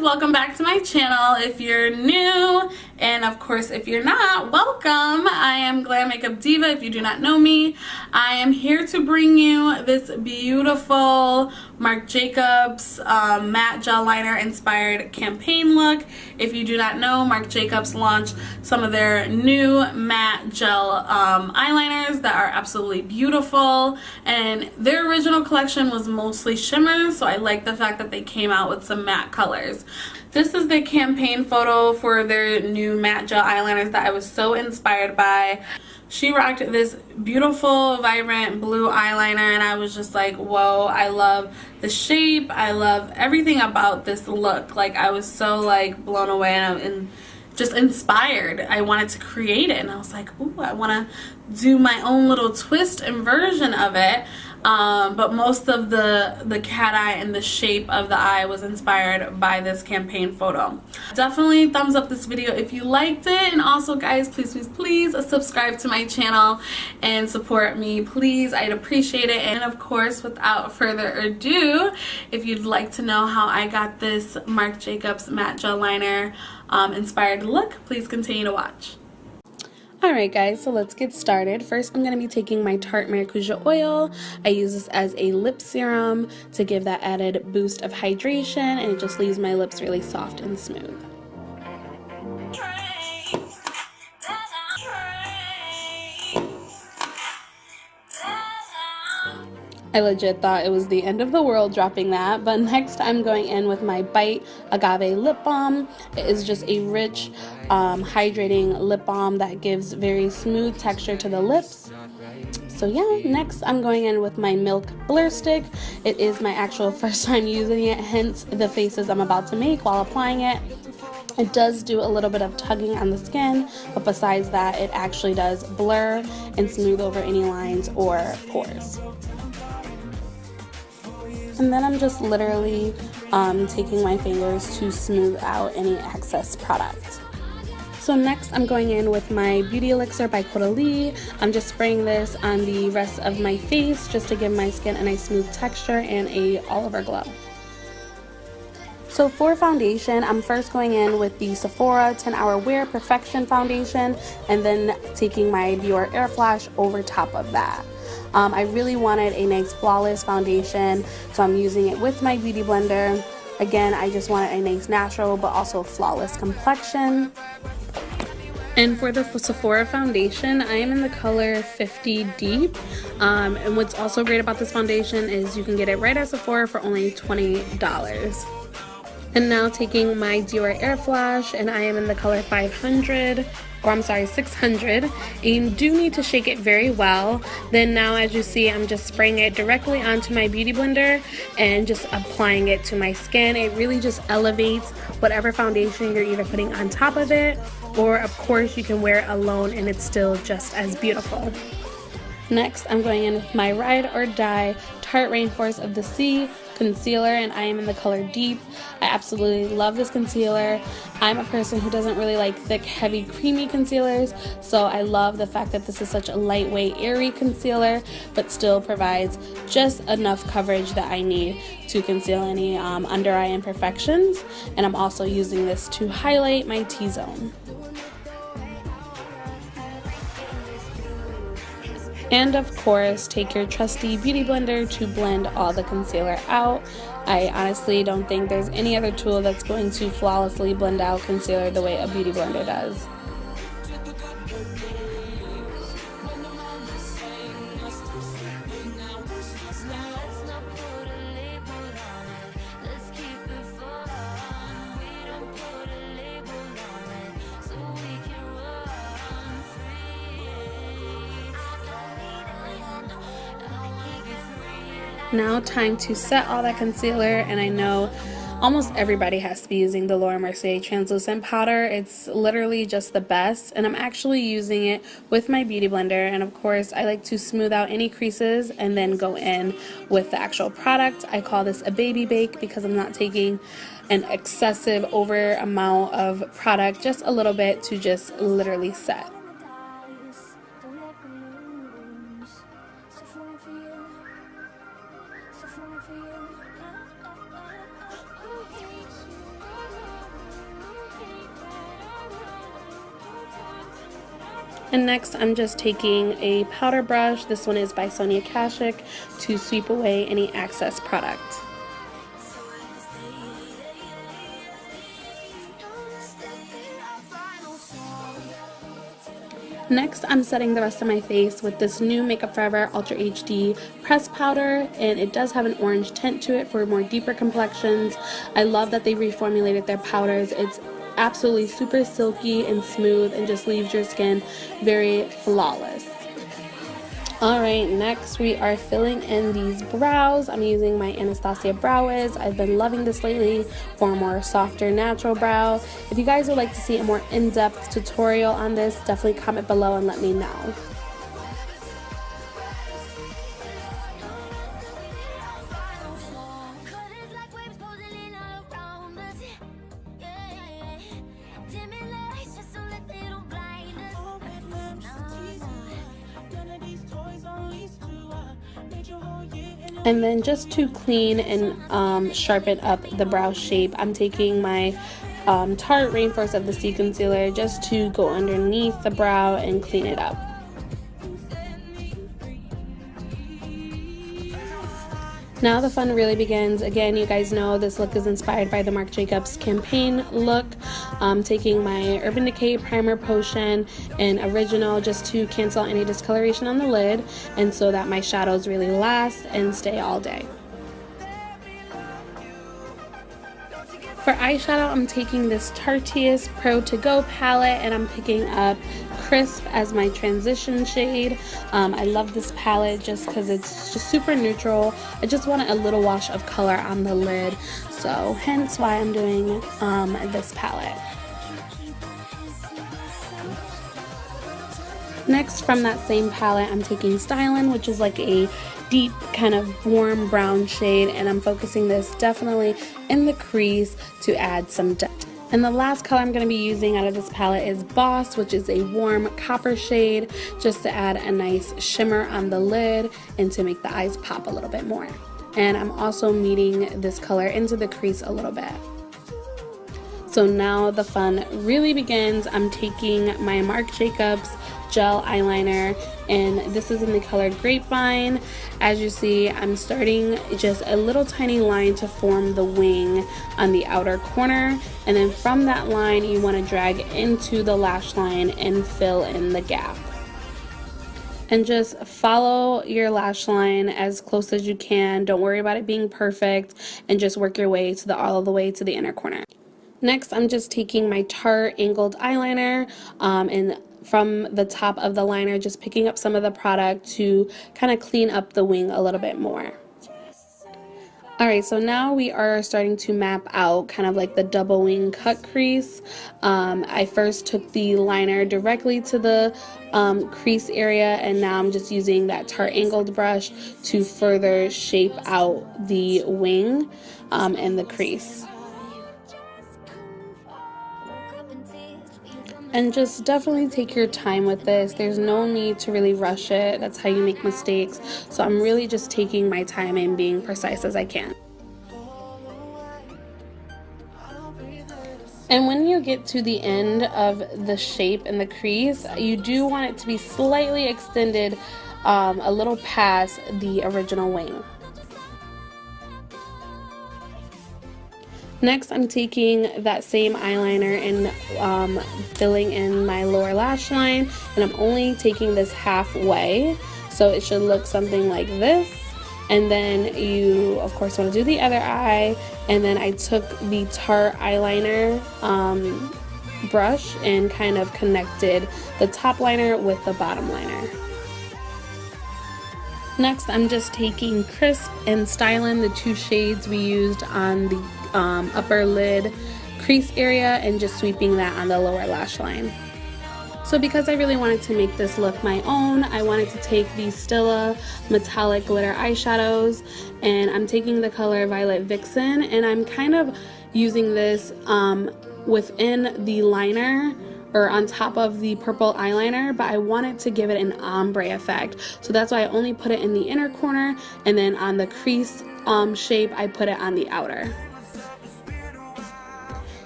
welcome back to my channel if you're new, and of course if you're not, welcome. I am Glam Makeup Diva. If you do not know me, I am here to bring you this beautiful Marc Jacobs matte gel liner inspired campaign look. If you do not know, Marc Jacobs launched some of their new matte gel eyeliners that are absolutely beautiful, and their original collection was mostly shimmers, so I like the fact that they came out with some matte colors. This is the campaign photo for their new matte gel eyeliners that I was so inspired by. She rocked this beautiful vibrant blue eyeliner and I was just like, whoa, I love the shape, I love everything about this look. Like, I was so like blown away and just inspired. I wanted to create it and I was like, ooh, I want to do my own little twist and version of it. But most of the cat eye and the shape of the eye was inspired by this campaign photo. Definitely thumbs up this video if you liked it, and also guys, please subscribe to my channel and support me, please. I'd appreciate it. And of course, without further ado, if you'd like to know how I got this Marc Jacobs matte gel liner inspired look, please continue to watch. Alright guys, so let's get started. First, I'm going to be taking my Tarte Maracuja oil. I use this as a lip serum to give that added boost of hydration, and it just leaves my lips really soft and smooth. I legit thought it was the end of the world dropping that, but next I'm going in with my Bite Agave Lip Balm. It is just a rich, hydrating lip balm that gives very smooth texture to the lips. So yeah, next I'm going in with my Milk Blur Stick. It is my actual first time using it, hence the faces I'm about to make while applying it. It does do a little bit of tugging on the skin, but besides that, it actually does blur and smooth over any lines or pores. And then I'm just literally taking my fingers to smooth out any excess product. So next I'm going in with my Beauty Elixir by Caudalie. I'm just spraying this on the rest of my face just to give my skin a nice smooth texture and a all-over glow. So for foundation, I'm first going in with the Sephora 10-Hour Wear Perfection Foundation and then taking my Dior Airflash over top of that. I really wanted a nice flawless foundation, so I'm using it with my beauty blender. Again, I just wanted a nice natural but also flawless complexion. And for the Sephora foundation, I am in the color 50 Deep. And what's also great about this foundation is you can get it right at Sephora for only $20. And now taking my Dior Airflash, and I am in the color 600. And you do need to shake it very well. Then now, as you see, I'm just spraying it directly onto my beauty blender and just applying it to my skin. It really just elevates whatever foundation you're either putting on top of it, or of course you can wear it alone and it's still just as beautiful. Next, I'm going in with my Ride or Die Tarte Rainforest of the Sea concealer, and I am in the color Deep. I absolutely love this concealer. I'm a person who doesn't really like thick, heavy, creamy concealers, so I love the fact that this is such a lightweight, airy concealer, but still provides just enough coverage that I need to conceal any under eye imperfections. And I'm also using this to highlight my T-zone. And of course, take your trusty beauty blender to blend all the concealer out. I honestly don't think there's any other tool that's going to flawlessly blend out concealer the way a beauty blender does. Now time to set all that concealer, and I know almost everybody has to be using the Laura Mercier translucent powder. It's literally just the best, and I'm actually using it with my beauty blender. And of course, I like to smooth out any creases and then go in with the actual product. I call this a baby bake because I'm not taking an excessive over amount of product, just a little bit to just literally set. And next I'm just taking a powder brush, this one is by Sonia Kashuk, to sweep away any excess product. Next, I'm setting the rest of my face with this new Makeup Forever Ultra HD press powder, and it does have an orange tint to it for more deeper complexions. I love that they reformulated their powders. It's absolutely super silky and smooth and just leaves your skin very flawless. Alright, next we are filling in these brows. I'm using my Anastasia Brow Wiz. I've been loving this lately for a more softer, natural brow. If you guys would like to see a more in-depth tutorial on this, definitely comment below and let me know. And then just to clean and sharpen up the brow shape, I'm taking my Tarte Rainforest of the Sea Concealer just to go underneath the brow and clean it up. Now the fun really begins. Again, you guys know this look is inspired by the Marc Jacobs campaign look. Taking my Urban Decay Primer Potion in Original just to cancel any discoloration on the lid and so that my shadows really last and stay all day. For eyeshadow, I'm taking this Tarteist Pro To Go palette and I'm picking up Crisp as my transition shade. I love this palette just because it's just super neutral. I just wanted a little wash of color on the lid, so hence why I'm doing this palette. Next, from that same palette, I'm taking Stylin', which is like a deep kind of warm brown shade, and I'm focusing this definitely in the crease to add some depth. And the last color I'm going to be using out of this palette is Boss, which is a warm copper shade, just to add a nice shimmer on the lid and to make the eyes pop a little bit more. And I'm also meeting this color into the crease a little bit. So now the fun really begins. I'm taking my Marc Jacobs gel eyeliner, and this is in the color Grapevine. As you see, I'm starting just a little tiny line to form the wing on the outer corner, and then from that line you want to drag into the lash line and fill in the gap. And just follow your lash line as close as you can. Don't worry about it being perfect, and just work your way to all the way to the inner corner. Next, I'm just taking my Tarte angled eyeliner and from the top of the liner, just picking up some of the product to kind of clean up the wing a little bit more. Alright, so now we are starting to map out kind of like the double wing cut crease. I first took the liner directly to the crease area, and now I'm just using that Tarte angled brush to further shape out the wing and the crease. And just definitely take your time with this. There's no need to really rush it. That's how you make mistakes. So I'm really just taking my time and being precise as I can. And when you get to the end of the shape and the crease, you do want it to be slightly extended a little past the original wing. Next, I'm taking that same eyeliner and filling in my lower lash line, and I'm only taking this halfway, so it should look something like this. And then you, of course, want to do the other eye, and then I took the Tarte eyeliner brush and kind of connected the top liner with the bottom liner. Next, I'm just taking Crisp and Stylin', the two shades we used on the upper lid crease area, and just sweeping that on the lower lash line. So because I really wanted to make this look my own, I wanted to take these Stila metallic glitter eyeshadows, and I'm taking the color Violet Vixen, and I'm kind of using this within the liner or on top of the purple eyeliner, but I wanted to give it an ombre effect, so that's why I only put it in the inner corner, and then on the crease shape I put it on the outer.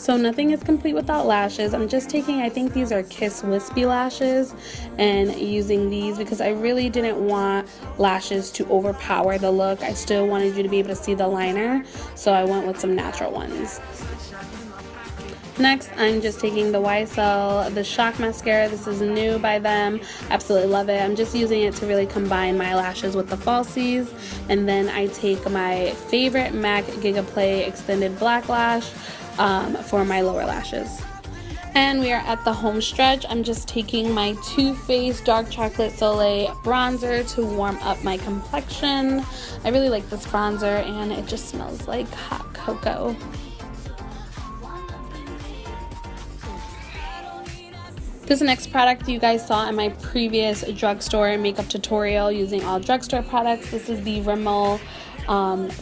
So nothing is complete without lashes. I'm just taking, I think these are Kiss Wispy lashes, and using these because I really didn't want lashes to overpower the look. I still wanted you to be able to see the liner, so I went with some natural ones. Next, I'm just taking the YSL, the Shock Mascara. This is new by them. Absolutely love it. I'm just using it to really combine my lashes with the falsies. And then I take my favorite MAC Giga Play Extended Black Lash for my lower lashes. And we are at the home stretch. I'm just taking my Too Faced Dark Chocolate Soleil bronzer to warm up my complexion. I really like this bronzer, and it just smells like hot cocoa. This next product you guys saw in my previous drugstore makeup tutorial using all drugstore products. This is the Rimmel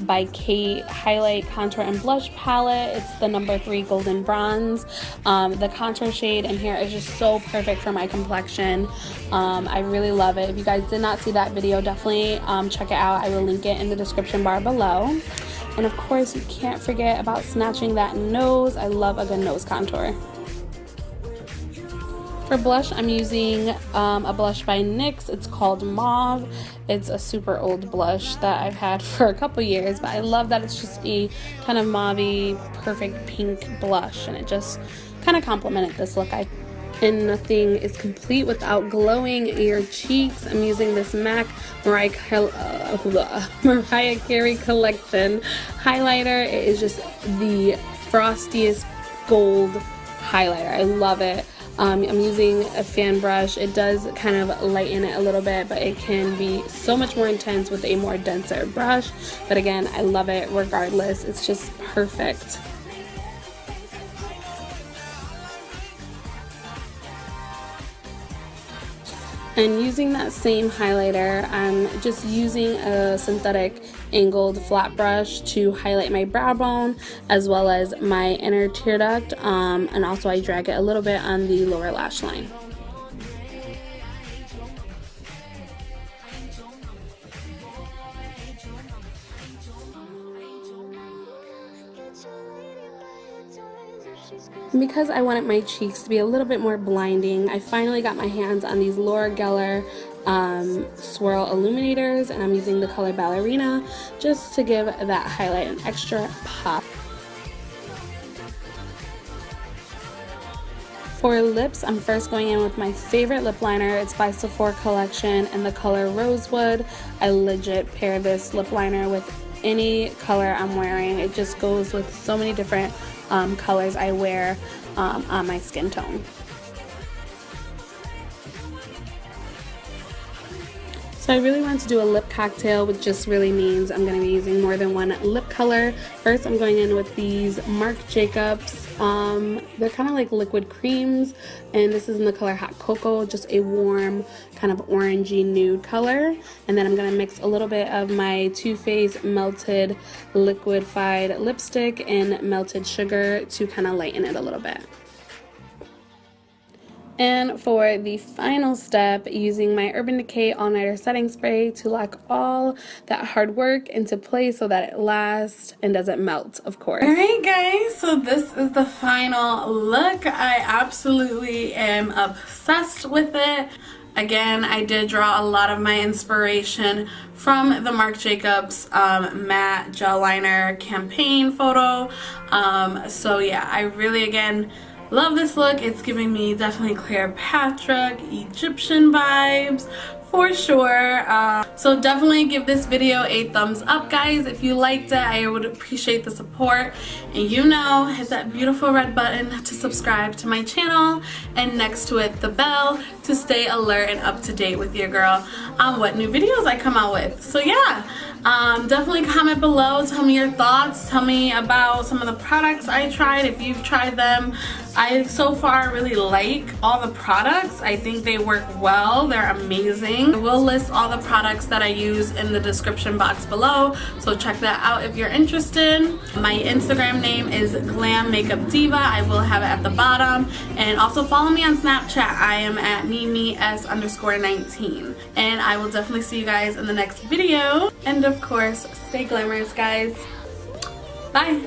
by Kate Highlight Contour and Blush Palette. It's the number 3 Golden Bronze. The contour shade in here is just so perfect for my complexion. I really love it. If you guys did not see that video, definitely check it out. I will link it in the description bar below. And of course, you can't forget about snatching that nose. I love a good nose contour. For blush, I'm using a blush by NYX. It's called Mauve. It's a super old blush that I've had for a couple years, but I love that it's just a kind of mauve-y, perfect pink blush, and it just kind of complemented this look. And nothing is complete without glowing your cheeks. I'm using this MAC Mariah Carey Collection highlighter. It is just the frostiest gold highlighter. I love it. I'm using a fan brush. It does kind of lighten it a little bit, but it can be so much more intense with a more denser brush. But again, I love it regardless. It's just perfect. And using that same highlighter, I'm just using a synthetic angled flat brush to highlight my brow bone as well as my inner tear duct, and also I drag it a little bit on the lower lash line. And because I wanted my cheeks to be a little bit more blinding, I finally got my hands on these Laura Geller swirl illuminators, and I'm using the color Ballerina just to give that highlight an extra pop. For lips, I'm first going in with my favorite lip liner. It's by Sephora Collection in the color Rosewood. I legit pair this lip liner with any color I'm wearing. It just goes with so many different colors I wear on my skin tone. So I really wanted to do a lip cocktail, which just really means I'm going to be using more than one lip color. First, I'm going in with these Marc Jacobs. They're kind of like liquid creams, and this is in the color Hot Cocoa, just a warm kind of orangey nude color. And then I'm going to mix a little bit of my Too Faced Melted Liquefied Lipstick and Melted Sugar to kind of lighten it a little bit. And for the final step, using my Urban Decay All Nighter Setting Spray to lock all that hard work into place so that it lasts and doesn't melt, of course. Alright guys, so this is the final look. I absolutely am obsessed with it. Again, I did draw a lot of my inspiration from the Marc Jacobs matte gel liner campaign photo. So yeah, I really, again, love this look. It's giving me definitely Cleopatra, Egyptian vibes for sure. So definitely give this video a thumbs up, guys. If you liked it, I would appreciate the support. And you know, hit that beautiful red button to subscribe to my channel, and next to it the bell to stay alert and up to date with your girl on what new videos I come out with. So yeah, definitely comment below, tell me your thoughts, tell me about some of the products I tried, if you've tried them. I so far really like all the products. I think they work well, they're amazing. I will list all the products that I use in the description box below, so check that out if you're interested. My Instagram name is glammakeupdiva. I will have it at the bottom, and also follow me on Snapchat. I am at mimiS_19, and I will definitely see you guys in the next video. And of course, stay glamorous, guys. Bye.